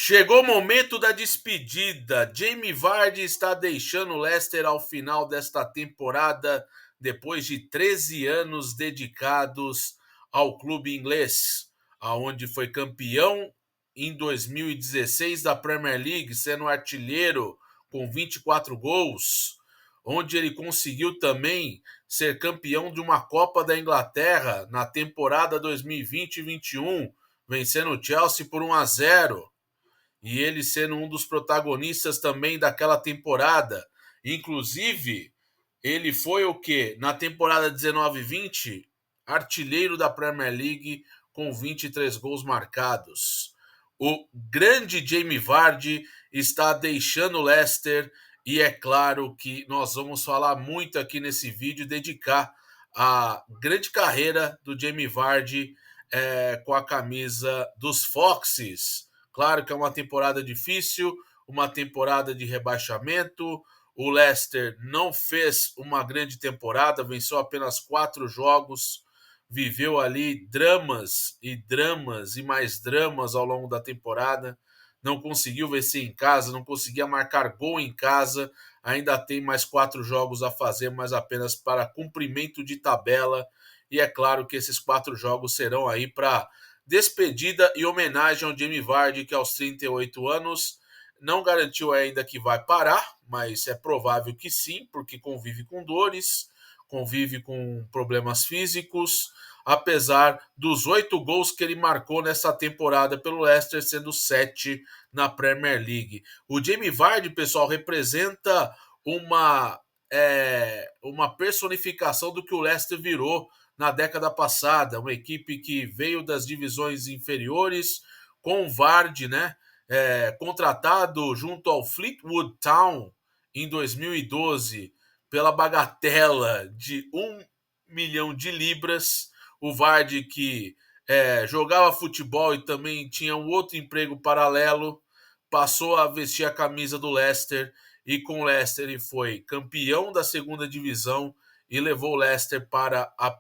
Chegou o momento da despedida. Jamie Vardy está deixando o Leicester ao final desta temporada, depois de 13 anos dedicados ao clube inglês, aonde foi campeão em 2016 da Premier League, sendo artilheiro com 24 gols, onde ele conseguiu também ser campeão de uma Copa da Inglaterra na temporada 2020-21, vencendo o Chelsea por 1-0, e ele sendo um dos protagonistas também daquela temporada. Inclusive, ele foi o quê? Na temporada 19-20, artilheiro da Premier League com 23 gols marcados. O grande Jamie Vardy está deixando o Leicester e é claro que nós vamos falar muito aqui nesse vídeo, dedicar a grande carreira do Jamie Vardy com a camisa dos Foxes. Claro que é uma temporada difícil, uma temporada de rebaixamento. O Leicester não fez uma grande temporada, venceu apenas 4 jogos, viveu ali dramas e mais dramas ao longo da temporada. Não conseguiu vencer em casa, não conseguia marcar gol em casa. Ainda tem mais 4 jogos a fazer, mas apenas para cumprimento de tabela. E é claro que esses 4 jogos serão aí para despedida e homenagem ao Jamie Vardy, que aos 38 anos não garantiu ainda que vai parar, mas é provável que sim, porque convive com dores, convive com problemas físicos, apesar dos 8 gols que ele marcou nessa temporada pelo Leicester, sendo 7 na Premier League. O Jamie Vardy, pessoal, representa uma personificação do que o Leicester virou na década passada, uma equipe que veio das divisões inferiores com o Vardy, né? Contratado junto ao Fleetwood Town em 2012 pela bagatela de 1 milhão de libras. O Vardy, que jogava futebol e também tinha um outro emprego paralelo, passou a vestir a camisa do Leicester, e com o Leicester ele foi campeão da segunda divisão e levou o Leicester para a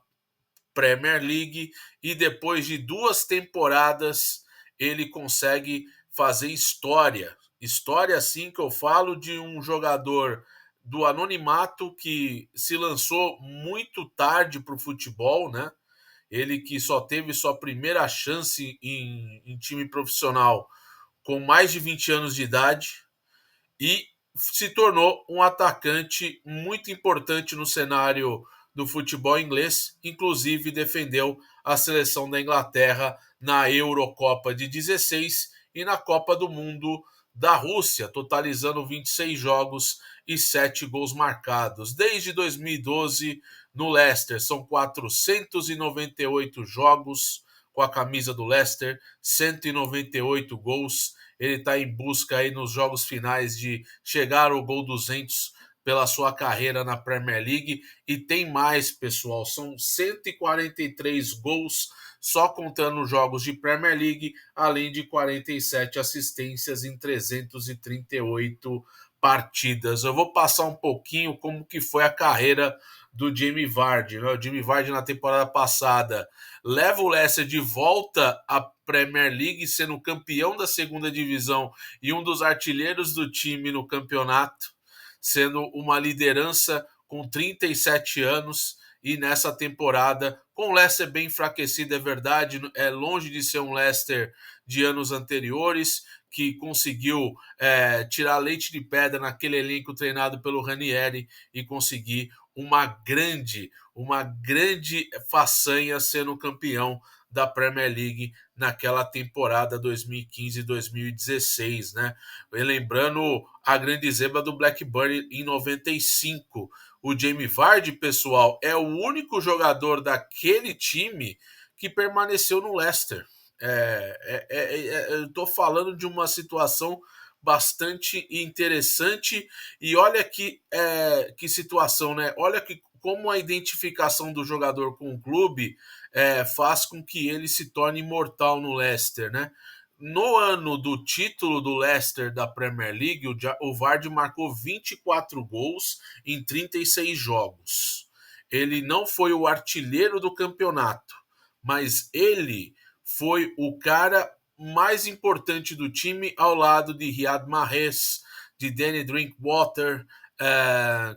Premier League, e depois de 2 temporadas ele consegue fazer história. História, assim, que eu falo de um jogador do anonimato que se lançou muito tarde para o futebol, né? Ele que só teve sua primeira chance em time profissional com mais de 20 anos de idade e se tornou um atacante muito importante no cenário do futebol inglês, inclusive defendeu a seleção da Inglaterra na Eurocopa de 16 e na Copa do Mundo da Rússia, totalizando 26 jogos e 7 gols marcados. Desde 2012, no Leicester, são 498 jogos com a camisa do Leicester, 198 gols. Ele está em busca aí nos jogos finais de chegar ao gol 200 pela sua carreira na Premier League. E tem mais, pessoal, são 143 gols só contando jogos de Premier League, além de 47 assistências em 338 partidas. Eu vou passar um pouquinho como que foi a carreira do Jamie Vardy, né? O Jamie Vardy na temporada passada leva o Leicester de volta à Premier League, sendo campeão da segunda divisão e um dos artilheiros do time no campeonato, sendo uma liderança com 37 anos. E nessa temporada, com o Leicester bem enfraquecido, é verdade, é longe de ser um Leicester de anos anteriores, que conseguiu tirar leite de pedra naquele elenco treinado pelo Ranieri e conseguir uma grande façanha sendo campeão da Premier League naquela temporada 2015-2016, né? E lembrando a grande zebra do Blackburn em 95. O Jamie Vardy, pessoal, é o único jogador daquele time que permaneceu no Leicester. Eu estou falando de uma situação bastante interessante, e olha que situação, né? Olha que como a identificação do jogador com o clube faz com que ele se torne imortal no Leicester, né? No ano do título do Leicester da Premier League, o Vardy marcou 24 gols em 36 jogos. Ele não foi o artilheiro do campeonato, mas ele foi o cara mais importante do time, ao lado de Riyad Mahrez, de Danny Drinkwater,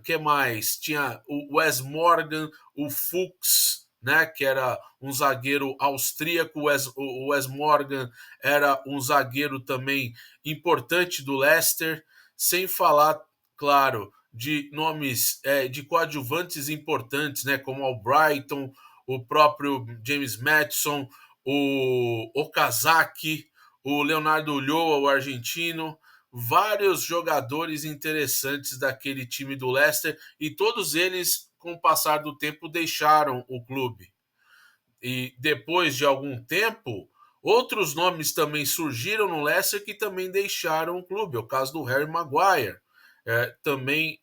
que mais? Tinha o Wes Morgan, o Fuchs, né, que era um zagueiro austríaco. O Wes Morgan era um zagueiro também importante do Leicester, sem falar, claro, de nomes de coadjuvantes importantes, né, como o Brighton, o próprio James Maddison, o Okazaki, o Leonardo Ulloa, o argentino, vários jogadores interessantes daquele time do Leicester, e todos eles, com o passar do tempo, deixaram o clube. E depois de algum tempo, outros nomes também surgiram no Leicester que também deixaram o clube. O caso do Harry Maguire. Também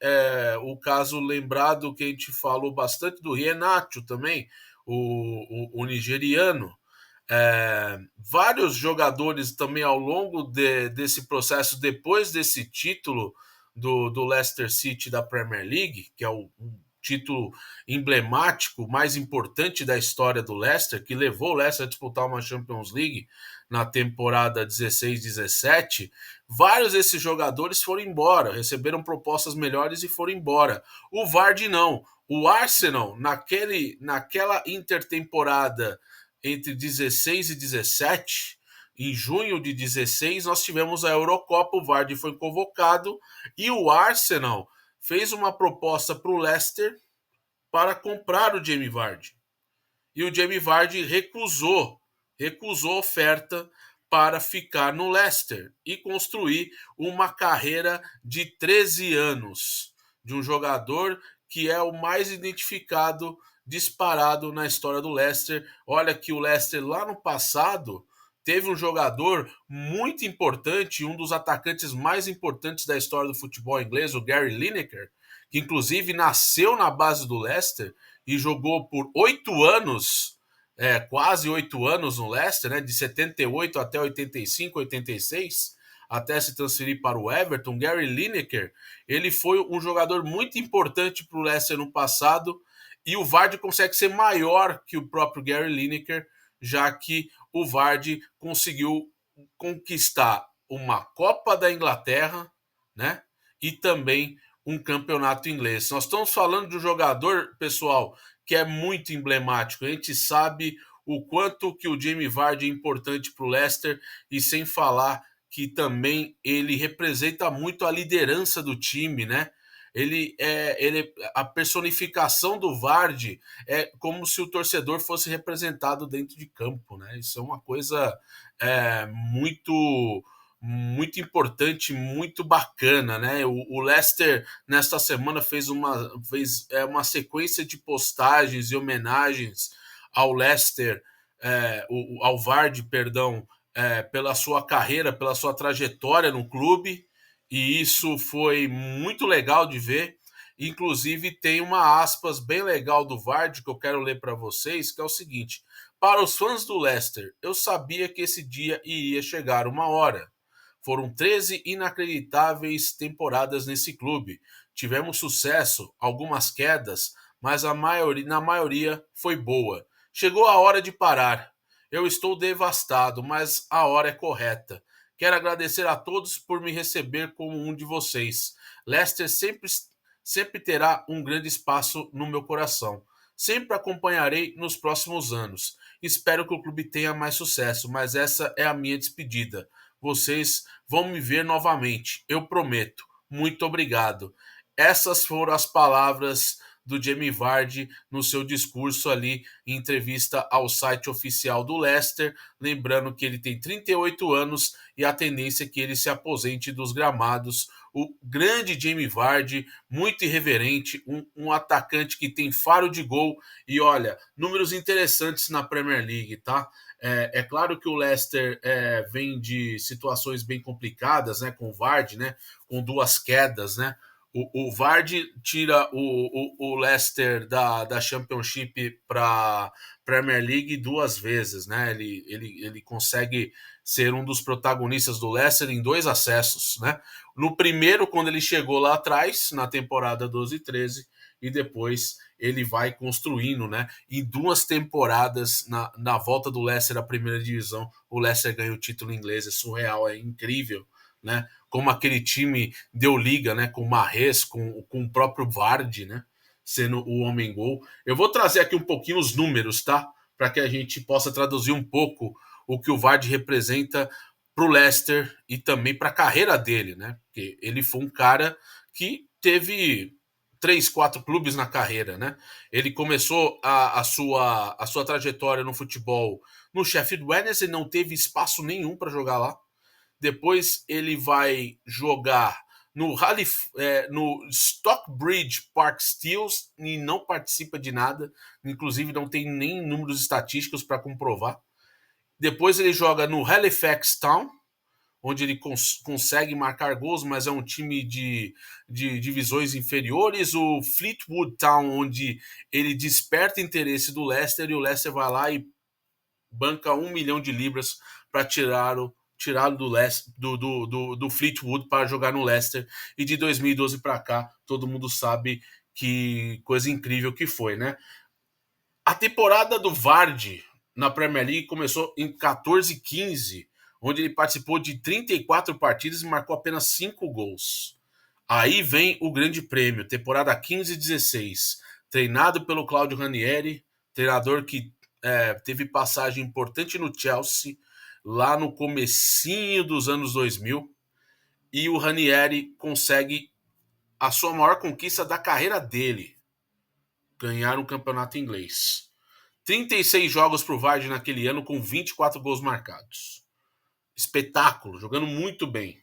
o caso lembrado que a gente falou bastante do Renato também, o nigeriano. Vários jogadores também ao longo desse processo, depois desse título do Leicester City da Premier League, que é o título emblemático mais importante da história do Leicester, que levou o Leicester a disputar uma Champions League na temporada 16-17, vários desses jogadores foram embora, receberam propostas melhores e foram embora. O Vardy não. O Arsenal, naquela intertemporada entre 16 e 17, em junho de 16, nós tivemos a Eurocopa, o Vardy foi convocado e o Arsenal fez uma proposta para o Leicester para comprar o Jamie Vardy. E o Jamie Vardy recusou a oferta para ficar no Leicester e construir uma carreira de 13 anos de um jogador que é o mais identificado disparado na história do Leicester. Olha que o Leicester lá no passado teve um jogador muito importante, um dos atacantes mais importantes da história do futebol inglês, o Gary Lineker, que inclusive nasceu na base do Leicester e jogou por 8 anos, quase 8 anos no Leicester, né, de 78 até 85, 86, até se transferir para o Everton. Gary Lineker, ele foi um jogador muito importante para o Leicester no passado, e o Vardy consegue ser maior que o próprio Gary Lineker, já que o Vardy conseguiu conquistar uma Copa da Inglaterra, né, e também um campeonato inglês. Nós estamos falando de um jogador, pessoal, que é muito emblemático. A gente sabe o quanto que o Jamie Vardy é importante para o Leicester, e sem falar que também ele representa muito a liderança do time, né? A personificação do Vardy é como se o torcedor fosse representado dentro de campo, né? Isso é uma coisa muito importante, muito bacana, né? O Leicester nesta semana fez uma sequência de postagens e homenagens ao Leicester, ao Vardy, perdão, pela sua carreira, pela sua trajetória no clube, e isso foi muito legal de ver. Inclusive tem uma aspas bem legal do Vardy que eu quero ler para vocês, que é o seguinte: para os fãs do Leicester, eu sabia que esse dia iria chegar uma hora. Foram 13 inacreditáveis temporadas nesse clube. Tivemos sucesso, algumas quedas, mas na maioria foi boa. Chegou a hora de parar. Eu estou devastado, mas a hora é correta. Quero agradecer a todos por me receber como um de vocês. Leicester sempre terá um grande espaço no meu coração. Sempre acompanharei nos próximos anos. Espero que o clube tenha mais sucesso, mas essa é a minha despedida. Vocês vão me ver novamente, eu prometo. Muito obrigado. Essas foram as palavras do Jamie Vardy no seu discurso ali em entrevista ao site oficial do Leicester, lembrando que ele tem 38 anos e a tendência é que ele se aposente dos gramados. O grande Jamie Vardy, muito irreverente, um atacante que tem faro de gol e olha, números interessantes na Premier League, tá? É claro que o Leicester vem de situações bem complicadas, né, com o Vardy, né, com 2 quedas, né. O Vardy tira o Leicester da Championship para Premier League 2 vezes, né? Ele consegue ser um dos protagonistas do Leicester em 2 acessos, né? No primeiro, quando ele chegou lá atrás, na temporada 12 e 13, e depois ele vai construindo, né? Em 2 temporadas, na volta do Leicester à primeira divisão, o Leicester ganha o título inglês, é surreal, é incrível, né? Como aquele time deu liga, né? Com o Mahrez, com o próprio Vardy, né? Sendo o homem-gol. Eu vou trazer aqui um pouquinho os números, tá? Para que a gente possa traduzir um pouco o que o Vardy representa para o Leicester e também para a carreira dele, né? Porque ele foi um cara que teve 3, 4 clubes na carreira, né? Ele começou a sua trajetória no futebol no Sheffield Wednesday, não teve espaço nenhum para jogar lá. Depois ele vai jogar no Stockbridge Park Steels e não participa de nada, inclusive não tem nem números estatísticos para comprovar. Depois ele joga no Halifax Town, onde ele consegue marcar gols, mas é um time de divisões inferiores. O Fleetwood Town, onde ele desperta interesse do Leicester, e o Leicester vai lá e banca 1 milhão de libras para tirá-lo do Fleetwood para jogar no Leicester. E de 2012 para cá, todo mundo sabe que coisa incrível que foi, né? A temporada do Vardy na Premier League começou em 14-15, onde ele participou de 34 partidas e marcou apenas 5 gols. Aí vem o grande prêmio, temporada 15-16, treinado pelo Claudio Ranieri, treinador que teve passagem importante no Chelsea, lá no comecinho dos anos 2000, e o Ranieri consegue a sua maior conquista da carreira dele, ganhar um campeonato inglês. 36 jogos para o Vardy naquele ano, com 24 gols marcados. Espetáculo, jogando muito bem.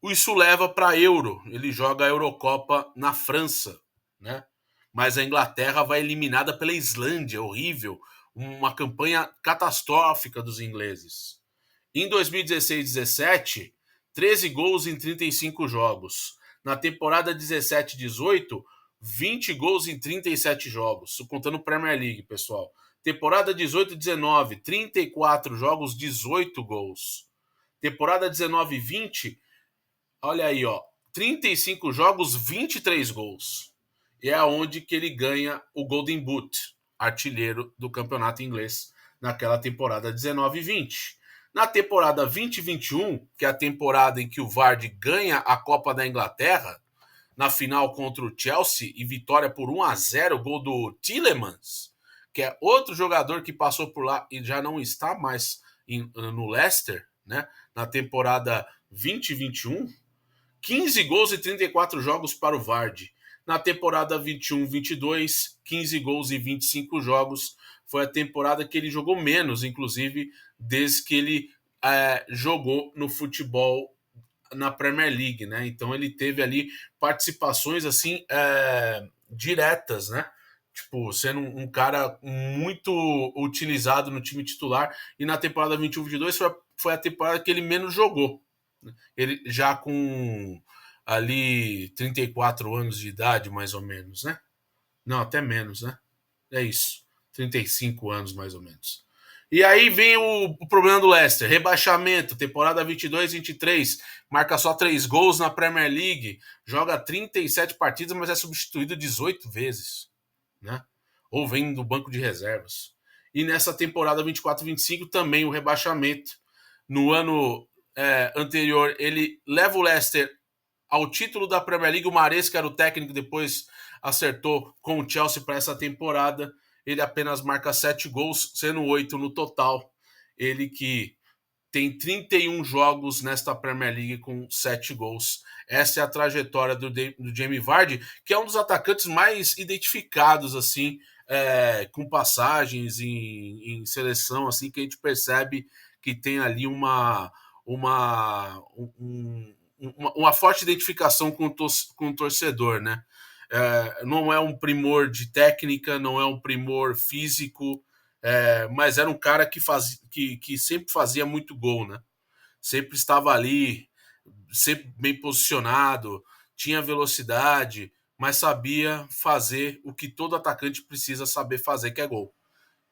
Isso leva para a Euro. Ele joga a Eurocopa na França, né? Mas a Inglaterra vai eliminada pela Islândia, horrível. Uma campanha catastrófica dos ingleses. Em 2016-17, 13 gols em 35 jogos. Na temporada 17-18, 20 gols em 37 jogos, contando Premier League, pessoal. Temporada 18-19, 34 jogos, 18 gols. Temporada 19-20, olha aí, ó, 35 jogos, 23 gols. E é onde que ele ganha o Golden Boot, artilheiro do campeonato inglês, naquela temporada 19-20. Na temporada 20-21, que é a temporada em que o Vardy ganha a Copa da Inglaterra, na final contra o Chelsea e vitória por 1-0, gol do Tielemans, que é outro jogador que passou por lá e já não está mais no Leicester, né? Na temporada 20-21, 15 gols e 34 jogos para o Vardy. Na temporada 21-22, 15 gols e 25 jogos. Foi a temporada que ele jogou menos, inclusive, desde que ele jogou no futebol na Premier League, né? Então ele teve ali participações assim diretas, né? Tipo, sendo um cara muito utilizado no time titular. E na temporada 21-22 foi a temporada que ele menos jogou. Ele já com ali 34 anos de idade, mais ou menos, né? Não, até menos, né? É isso. 35 anos, mais ou menos. E aí vem o problema do Leicester. Rebaixamento, temporada 22-23. Marca só 3 gols na Premier League. Joga 37 partidas, mas é substituído 18 vezes, né? Ou vem do banco de reservas. E nessa temporada 24-25 também o rebaixamento. No ano anterior, ele leva o Leicester ao título da Premier League. O Mahrez, que era o técnico, depois acertou com o Chelsea para essa temporada. Ele apenas marca 7 gols, sendo 8 no total. Ele que tem 31 jogos nesta Premier League com 7 gols. Essa é a trajetória do Jamie Vardy, que é um dos atacantes mais identificados, assim, com passagens em seleção, assim, que a gente percebe que tem ali uma forte identificação com o torcedor, né? Não é um primor de técnica, não é um primor físico, mas era um cara que sempre fazia muito gol, né? Sempre estava ali, sempre bem posicionado, tinha velocidade, mas sabia fazer o que todo atacante precisa saber fazer, que é gol.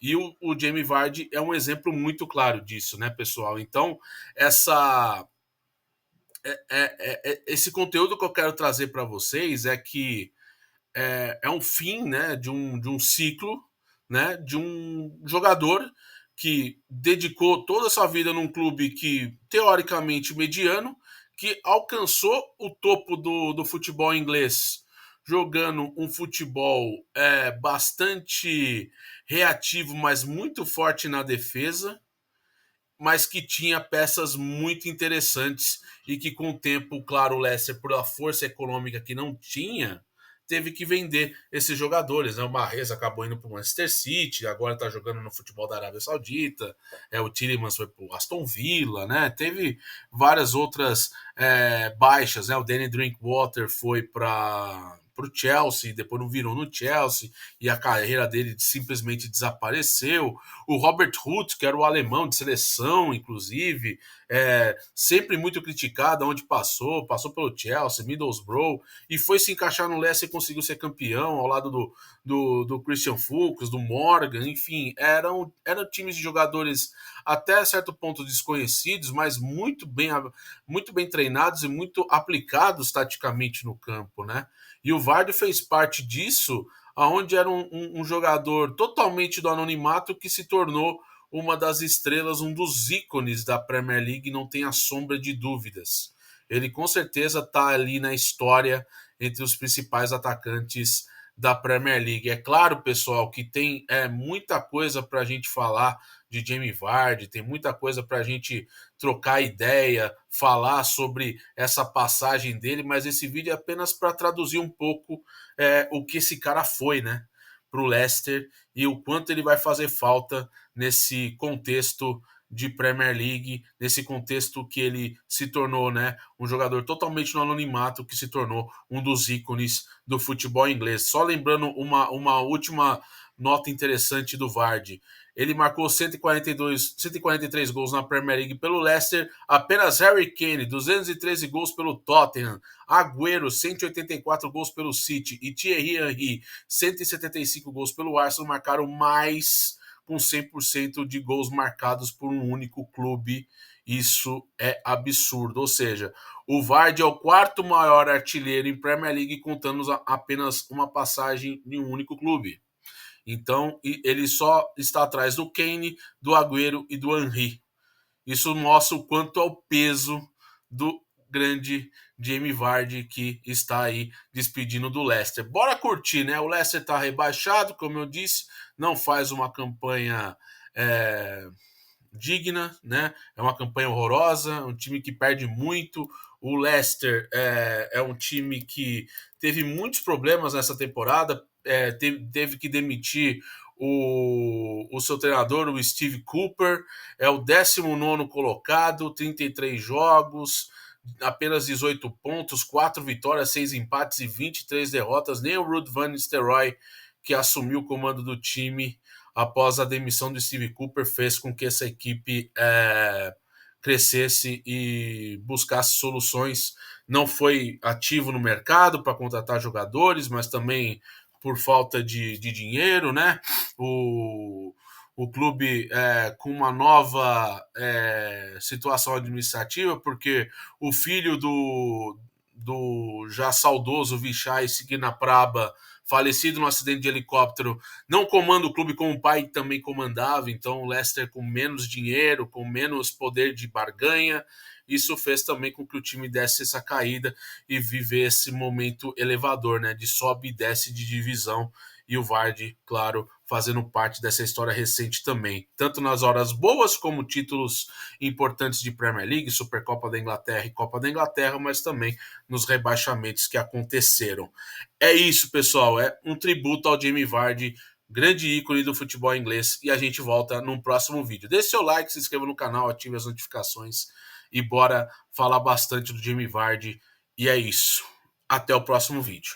E o Jamie Vardy é um exemplo muito claro disso, né, pessoal? Então, esse conteúdo que eu quero trazer para vocês é que é um fim, né, de um ciclo, né, de um jogador que dedicou toda a sua vida num clube que, teoricamente, mediano, que alcançou o topo do futebol inglês, jogando um futebol bastante reativo, mas muito forte na defesa, mas que tinha peças muito interessantes e que, com o tempo, claro, o Leicester, por a força econômica que não tinha, teve que vender esses jogadores. Né? O Mahrez acabou indo para o Manchester City, agora está jogando no futebol da Arábia Saudita. O Tielemans foi para o Aston Villa, né? Teve várias outras baixas. Né? O Danny Drinkwater foi para o Chelsea, depois não virou no Chelsea e a carreira dele simplesmente desapareceu. O Robert Huth, que era o alemão de seleção, inclusive, sempre muito criticado onde passou pelo Chelsea, Middlesbrough, e foi se encaixar no Leicester e conseguiu ser campeão ao lado do Christian Fuchs, do Morgan, enfim, eram times de jogadores até certo ponto desconhecidos, mas muito bem treinados e muito aplicados taticamente no campo, né? E o Vardy fez parte disso, aonde era um jogador totalmente do anonimato que se tornou uma das estrelas, um dos ícones da Premier League, não tem a sombra de dúvidas. Ele com certeza está ali na história entre os principais atacantes da Premier League. É claro, pessoal, que tem muita coisa para a gente falar de Jamie Vardy, tem muita coisa para a gente trocar ideia, falar sobre essa passagem dele, mas esse vídeo é apenas para traduzir um pouco o que esse cara foi, né? Para o Leicester e o quanto ele vai fazer falta nesse contexto de Premier League, nesse contexto que ele se tornou, né, um jogador totalmente no anonimato, que se tornou um dos ícones do futebol inglês. Só lembrando uma última nota interessante do Vardy. Ele marcou 143 gols na Premier League pelo Leicester, apenas Harry Kane, 213 gols pelo Tottenham, Agüero, 184 gols pelo City e Thierry Henry, 175 gols pelo Arsenal, marcaram mais com 100% de gols marcados por um único clube. Isso é absurdo. Ou seja, o Vardy é o quarto maior artilheiro em Premier League, contando apenas uma passagem em um único clube. Então, ele só está atrás do Kane, do Agüero e do Henry. Isso mostra o quanto é o peso do grande Jamie Vardy que está aí despedindo do Leicester. Bora curtir, né? O Leicester está rebaixado, como eu disse, não faz uma campanha digna, né? É uma campanha horrorosa, um time que perde muito. O Leicester é um time que teve muitos problemas nessa temporada, teve que demitir o seu treinador, o Steve Cooper, é o 19º colocado, 33 jogos, apenas 18 pontos, 4 vitórias, 6 empates e 23 derrotas. Nem o Ruud van Nistelrooy, que assumiu o comando do time após a demissão do Steve Cooper, fez com que essa equipe crescesse e buscasse soluções. Não foi ativo no mercado para contratar jogadores, mas também por falta de dinheiro, né? O clube com uma nova situação administrativa, porque o filho do já saudoso Vichai Signapraba, falecido no acidente de helicóptero, não comanda o clube como o pai também comandava, então o Leicester com menos dinheiro, com menos poder de barganha, isso fez também com que o time desse essa caída e viver esse momento elevador, né, de sobe e desce de divisão, e o Vardy, claro, fazendo parte dessa história recente também, tanto nas horas boas como títulos importantes de Premier League, Supercopa da Inglaterra e Copa da Inglaterra, mas também nos rebaixamentos que aconteceram. É isso, pessoal, é um tributo ao Jamie Vardy, grande ícone do futebol inglês, e a gente volta num próximo vídeo. Deixe seu like, se inscreva no canal, ative as notificações e bora falar bastante do Jamie Vardy. E é isso. Até o próximo vídeo.